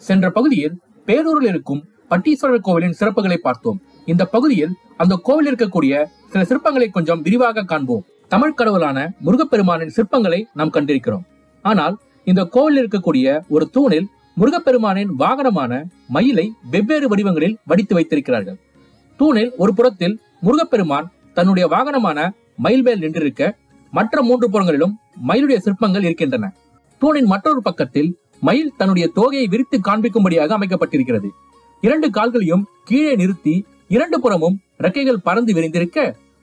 சென்ற பகுதியில் பேரூரில் இருக்கும் பட்டீஸ்வரர் கோவிலின் சிறப்புகளை பார்த்தோம். இந்த பகுதியில் அந்த கோவில் இருக்கக்கூடிய சில சிற்பங்களை கொஞ்சம் விரிவாக காண்போம். தமிழ் கடவுளான முருகப்பெருமானின் சிற்பங்களை நாம் கண்டிருக்கிறோம். ஆனால் இந்த கோவில் இருக்கக்கூடிய ஒரு தூணில் முருகப்பெருமானின் வாகனமான மயிலை வெவ்வேறு வடிவங்களில் வடித்து வைத்திருக்கிறார்கள். தூணில் ஒரு புறத்தில் முருகப்பெருமான் தன்னுடைய வாகனமான மயில் மேல் நின்றிருக்க, மற்ற 3 புறங்களிலும் மயிலுடைய சிற்பங்கள் இருக்கின்றன. தூணின் மற்றொரு பக்கத்தில் மயில் தன்னுடைய தோகையை விரித்து காண்பிக்கும்படியாக அமைக்கப்பட்டிருக்கிறது. 2 கால்களையும் கீழே நிறுத்தி 2 புறமும் ரெக்கைகள் பறந்து விரிந்திருக்க,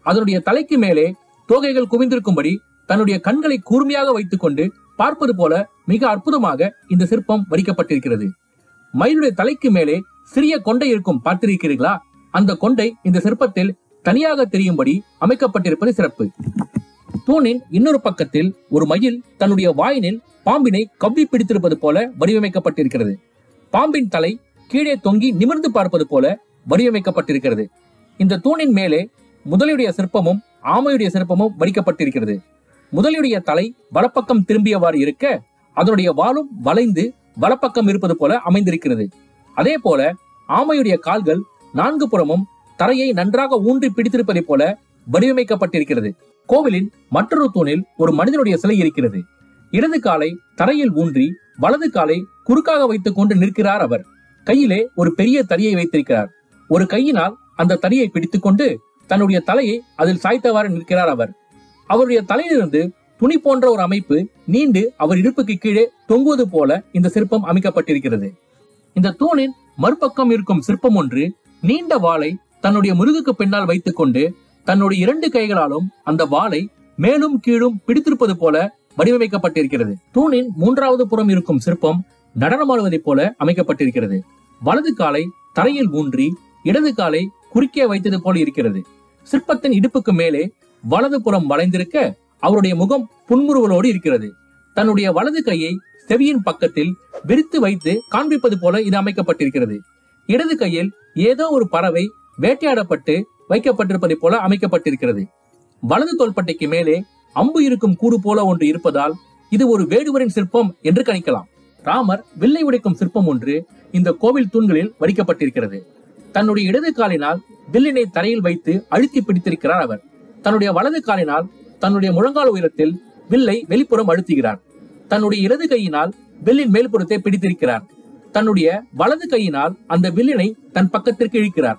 அதனுடைய தலைக்கு மேலே தோகைகள் குவிந்திருக்கும்படி தன்னுடைய கண்களை கூர்மையாக வைத்துக் கொண்டு பார்ப்பது போல மிக அற்புதமாக இந்த சிற்பம் வடிக்கப்பட்டிருக்கிறது. மயிலுடைய தலைக்கு மேலே சிறிய கொண்டை இருக்கும், பார்த்திருக்கிறீர்களா? அந்த கொண்டை இந்த சிற்பத்தில் தனியாக தெரியும்படி அமைக்கப்பட்டிருப்பது சிறப்பு. தூணின் இன்னொரு பக்கத்தில் ஒரு மயில் தன்னுடைய வாயினில் பாம்பினை கவ்வி பிடித்திருப்பது போல வடிவமைக்கப்பட்டிருக்கிறது. பாம்பின் தலை கீழே தொங்கி நிமிர்ந்து பார்ப்பது போல வடிவமைக்கப்பட்டிருக்கிறது. இந்த தூணின் மேலே முதலையுடைய சிற்பமும் ஆமையுடைய சிற்பமும் வடிக்கப்பட்டிருக்கிறது. முதலையுடைய தலை வலப்பக்கம் திரும்பியவாறு இருக்க, அதனுடைய வாலும் வளைந்து வலப்பக்கம் இருப்பது போல அமைந்திருக்கிறது. அதே போல ஆமையுடைய கால்கள் 4 புறமும் தரையை நன்றாக ஊன்றி பிடித்திருப்பதை போல வடிவமைக்கப்பட்டிருக்கிறது. கோவிலின் மற்றொரு தூணில் ஒரு மனிதனுடைய சிலை இருக்கிறது. இடது காலை தரையில் ஊன்றி வலது காலை குறுக்காக வைத்துக் கொண்டு நிற்கிறார் அவர். கையிலே ஒரு பெரிய தடியை வைத்திருக்கிறார். ஒரு கையினால் அந்த தடியை பிடித்துக் கொண்டு தன்னுடைய தலையை அதில் சாய்த்தவாறு நிற்கிறார் அவர். அவருடைய தலையிலிருந்து துணி போன்ற ஒரு அமைப்பு நீண்டு அவர் இடுப்புக்கு கீழே தொங்குவது போல இந்த சிற்பம் அமைக்கப்பட்டிருக்கிறது. இந்த தூணின் மறுபக்கம் இருக்கும் சிற்பம் ஒன்று நீண்ட வாளை தன்னுடைய முதுகுக்கு பின்னால் வைத்துக் கொண்டு தன்னுடைய 2 கைகளாலும் அந்த வாளை மேலும் கீழும் பிடித்திருப்பது போல வடிவமைக்கப்பட்டிருக்கிறது. தூணின் 3வது புறம் இருக்கும் சிற்பம் நடனமாடுவதை போல அமைக்கப்பட்டிருக்கிறது. வலது காலை தரையில் ஊன்றி இடது காலை குறுக்கே வைத்தது போல இருக்கிறது. சிற்பத்தின் இடுப்புக்கு மேலே வலது புறம் வளைந்திருக்க, அவருடைய முகம் புன்முறுவலோடு இருக்கிறது. தன்னுடைய வலது கையை செவியின் பக்கத்தில் விரித்து வைத்து காண்பிப்பது போல இது அமைக்கப்பட்டிருக்கிறது. இடது கையில் ஏதோ ஒரு பறவை வேட்டையாடப்பட்டு வைக்கப்பட்டிருப்பதை போல அமைக்கப்பட்டிருக்கிறது. வலது தோள்பட்டைக்கு மேலே அம்பு இருக்கும் கூடு போல ஒன்று இருப்பதால் இது ஒரு வேடுவரின் சிற்பம் என்று கணிக்கலாம். ராமர் வில்லை உடைக்கும் சிற்பம் ஒன்று இந்த கோவில் தூண்களில் வடிக்கப்பட்டிருக்கிறது. தன்னுடைய இடது காலினால் வில்லினை தரையில் வைத்து அழுத்தி பிடித்திருக்கிறார் அவர். தன்னுடைய வலது காலினால் தன்னுடைய முழங்கால் உயரத்தில் வில்லை வெளிப்புறம் அழுத்துகிறார். தன்னுடைய இடது கையினால் வில்லின் மேல்புறத்தை பிடித்திருக்கிறார். தன்னுடைய வலது கையினால் அந்த வில்லினை தன் பக்கத்திற்கு இழுக்கிறார்.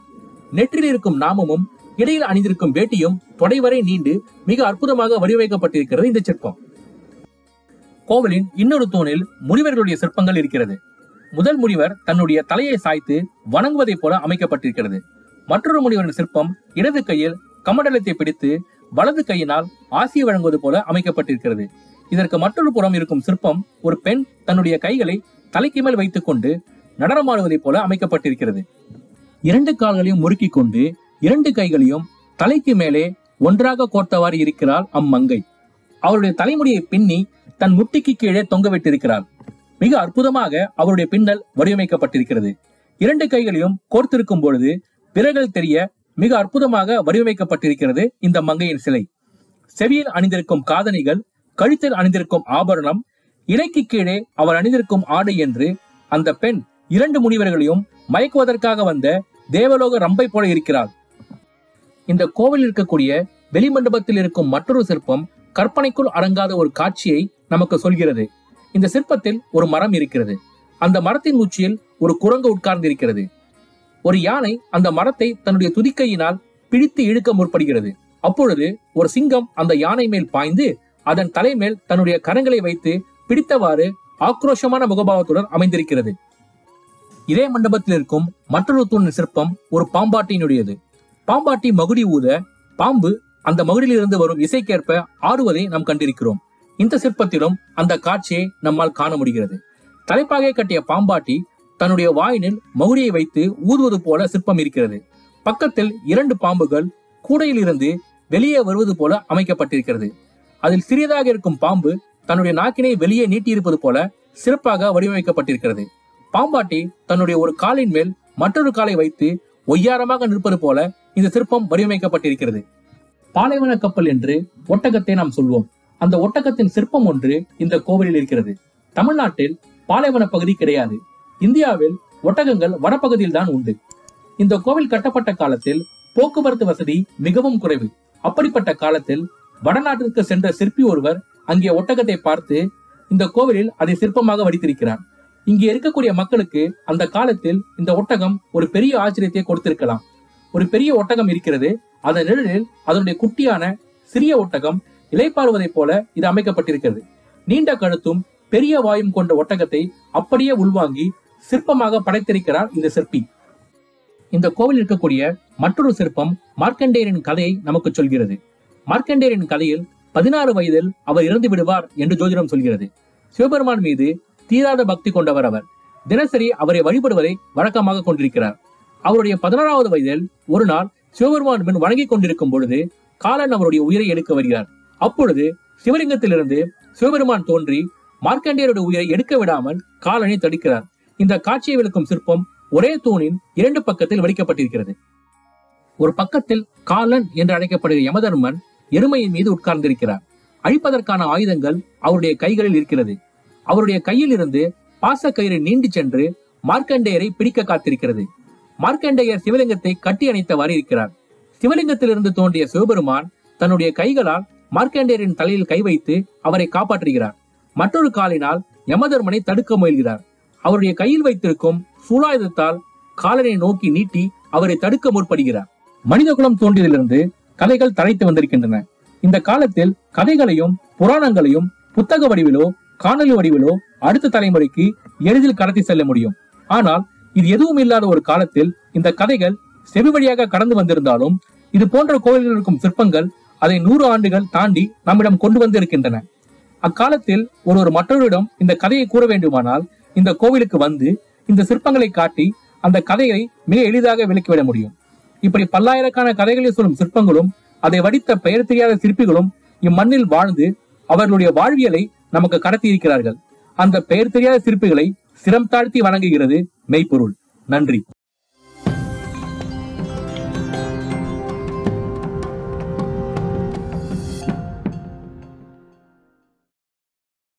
நெற்றில் இருக்கும் நாமமும் இடையில் அணிந்திருக்கும் வேட்டியும் தொடைவரை நீண்டு மிக அற்புதமாக வடிவமைக்கப்பட்டிருக்கிறது இந்த சிற்பம். கோவிலின் இன்னொரு தூணில் முனிவர்களுடைய சிற்பங்கள் இருக்கிறது. முதல் முனிவர் தன்னுடைய தலையை சாய்த்து வணங்குவதை போல அமைக்கப்பட்டிருக்கிறது. மற்றொரு முனிவரின் சிற்பம் இடது கையில் கமண்டலத்தை பிடித்து வலது கையினால் ஆசி வழங்குவது போல அமைக்கப்பட்டிருக்கிறது. இதற்கு மற்றொரு புறம் இருக்கும் சிற்பம் ஒரு பெண் தன்னுடைய கைகளை தலைக்கு மேல் வைத்துக் கொண்டு நடனமாடுவதை போல அமைக்கப்பட்டிருக்கிறது. 2 கால்களையும் முறுக்கி கொண்டு 2 கைகளையும் தலைக்கு மேலே ஒன்றாக கோர்த்தவாறு இருக்கிறாள் அம்மங்கை. அவருடைய தலைமுடியை பின்னி தன் முட்டிக்கு கீழே தொங்க விட்டிருக்கிறார். மிக அற்புதமாக அவருடைய பின்னல் வடிவமைக்கப்பட்டிருக்கிறது. 2 கைகளையும் கோர்த்திருக்கும் பொழுது விரல்கள் தெரிய மிக அற்புதமாக வடிவமைக்கப்பட்டிருக்கிறது இந்த மங்கையின் சிலை. செவியில் அணிந்திருக்கும் காதணிகள், கழுத்தில் அணிந்திருக்கும் ஆபரணம், இலைக்கு கீழே அவர் அணிந்திருக்கும் ஆடை என்று அந்த பெண் 2 முனிவர்களையும் மயக்குவதற்காக வந்த தேவலோக ரம்பை போல இருக்கிறார். இந்த கோவில் இருக்கக்கூடிய வெளிமண்டபத்தில் இருக்கும் மற்றொரு சிற்பம் கற்பனைக்குள் அடங்காத ஒரு காட்சியை நமக்கு சொல்கிறது. இந்த சிற்பத்தில் ஒரு மரம் இருக்கிறது. அந்த மரத்தின் உச்சியில் ஒரு குரங்கு உட்கார்ந்து இருக்கிறது. ஒரு யானை அந்த மரத்தை தன்னுடைய துதிக்கையினால் பிடித்து இழுக்க முற்படுகிறது. அப்பொழுது ஒரு சிங்கம் அந்த யானை மேல் பாய்ந்து அதன் தலைமேல் தன்னுடைய கரங்களை வைத்து பிடித்தவாறு ஆக்ரோஷமான முகபாவத்துடன் அமைந்திருக்கிறது. இதே மண்டபத்தில் இருக்கும் மற்றொரு தூணின் சிற்பம் ஒரு பாம்பாட்டியினுடையது. பாம்பாட்டி மகுடி ஊத பாம்பு அந்த மகுடியிலிருந்து வரும் இசைக்கேற்ப ஆடுவதை நாம் கண்டிருக்கிறோம். இந்த சிற்பத்திலும் அந்த காட்சியை நம்மால் காண முடிகிறது. தலைப்பாகை கட்டிய பாம்பாட்டி தன்னுடைய வாயினில் மகுடியை வைத்து ஊதுவது போல சிற்பம் இருக்கிறது. பக்கத்தில் 2 பாம்புகள் கூடையில் இருந்து வெளியே வருவது போல அமைக்கப்பட்டிருக்கிறது. அதில் சிறியதாக இருக்கும் பாம்பு தன்னுடைய நாக்கினை வெளியே நீட்டியிருப்பது போல சிறப்பாக வடிவமைக்கப்பட்டிருக்கிறது. பாம்பாட்டி தன்னுடைய ஒரு காலின் மேல் மற்றொரு காலை வைத்து ஒய்யாரமாக நிற்பது போல இந்த சிற்பம் வடிவமைக்கப்பட்டிருக்கிறது. பாலைவன கப்பல் என்று ஒட்டகத்தை நாம் சொல்வோம். அந்த ஒட்டகத்தின் சிற்பம் ஒன்று இந்த கோவிலில் இருக்கிறது. தமிழ்நாட்டில் பாலைவன பகுதி கிடையாது. இந்தியாவில் ஒட்டகங்கள் வடபகுதியில் தான் உண்டு. இந்த கோவில் கட்டப்பட்ட காலத்தில் போக்குவரத்து வசதி மிகவும் குறைவு. அப்படிப்பட்ட காலத்தில் வடநாட்டிற்கு சென்ற சிற்பி ஒருவர் அங்கே ஒட்டகத்தை பார்த்து இந்த கோவிலில் அதை சிற்பமாக வடித்திருக்கிறார். இங்கே இருக்கக்கூடிய மக்களுக்கு அந்த காலத்தில் இந்த ஒட்டகம் ஒரு பெரிய ஆச்சரியத்தை கொடுத்திருக்கலாம். ஒரு பெரிய ஒட்டகம் இருக்கிறது, அதன் நிழலில் அதனுடைய குட்டியான சிறிய ஒட்டகம் இலைப்பாறுவதை போல இது அமைக்கப்பட்டிருக்கிறது. நீண்ட கழுத்தும் பெரிய வாயும் கொண்ட ஒட்டகத்தை அப்படியே உள்வாங்கி சிற்பமாக படைத்திருக்கிறார் இந்த சிற்பி. இந்த கோவில் இருக்கக்கூடிய மற்றொரு சிற்பம் மார்க்கண்டேயரின் கதையை நமக்கு சொல்கிறது. மார்க்கண்டேயரின் கதையில் 16 வயதில் அவர் இறந்து விடுவார் என்று ஜோதிடம் சொல்கிறது. சிவபெருமான் மீது தீராத பக்தி கொண்டவர் அவர். தினசரி அவரை வழிபடுவதை வழக்கமாக கொண்டிருக்கிறார். அவருடைய 16வது வயதில் ஒரு நாள் சிவபெருமான் முன் வணங்கிக் கொண்டிருக்கும் பொழுது காலன் அவருடைய உயிரை எடுக்க வருகிறார். அப்பொழுது சிவலிங்கத்திலிருந்து சிவபெருமான் தோன்றி மார்க்கண்டேயருடைய உயிரை எடுக்க விடாமல் காலனை தடுக்கிறார். இந்த காட்சியை விளக்கும் சிற்பம் ஒரே தூணின் 2 பக்கத்தில் வடிக்கப்பட்டிருக்கிறது. ஒரு பக்கத்தில் காலன் என்று அழைக்கப்படுகிற யமதர்மன் எருமையின் மீது உட்கார்ந்திருக்கிறார். அழிப்பதற்கான ஆயுதங்கள் அவருடைய கைகளில் இருக்கிறது. அவருடைய கையில் இருந்து பாசக்கயிறு நீண்டு சென்று மார்க்கண்டேயரை பிடிக்க காத்திருக்கிறது. மார்க்கண்டேயர் சிவலிங்கத்தை கட்டி அணைத்தவாறு இருக்கிறார். சிவலிங்கத்திலிருந்து தோன்றிய சிவபெருமான் தன்னுடைய கைகளால் மார்க்கண்டேயரின் தலையில் கை வைத்து அவரை காப்பாற்றுகிறார். மற்றொரு காலினால் யமதர்மனை தடுக்க முயல்கிறார். அவருடைய கையில் வைத்திருக்கும் சூலாயுதத்தால் காலனை நோக்கி நீட்டி அவரை தடுக்க முற்படுகிறார். மனிதகுலம் தோன்றியதிலிருந்து கதைகள் தழைத்து வந்திருக்கின்றன. இந்த காலத்தில் கதைகளையும் புராணங்களையும் புத்தக வடிவிலோ காணொலி வடிவிலோ அடுத்த தலைமுறைக்கு எளிதில் கடத்தி செல்ல முடியும். ஆனால் இது எதுவும் இல்லாத ஒரு காலத்தில் இந்த கதைகள் செவி வழியாக கடந்து வந்திருந்தாலும் இது போன்ற கோவில்களில் இருக்கும் சிற்பங்கள் அதை 100 ஆண்டுகள் தாண்டி நம்மிடம் கொண்டு வந்து இருக்கின்றன. அக்காலத்தில் ஒரு மற்றவரிடம் இந்த கதையை கூற வேண்டுமானால் இந்த கோவிலுக்கு வந்து இந்த சிற்பங்களை காட்டி அந்த கதையை மிக எளிதாக விளக்கிவிட முடியும். இப்படி பல்லாயிரக்கான கதைகளை சொல்லும் சிற்பங்களும் அதை வடித்த பெயர் தெரியாத சிற்பிகளும் இம்மண்ணில் வாழ்ந்து அவர்களுடைய வாழ்வியலை நமக்கு கடத்தி இருக்கிறார்கள். அந்த பெயர் தெரியாத சிற்பிகளை சிரம் தாழ்த்தி வணங்குகிறது மெய்ப்பொருள். நன்றி.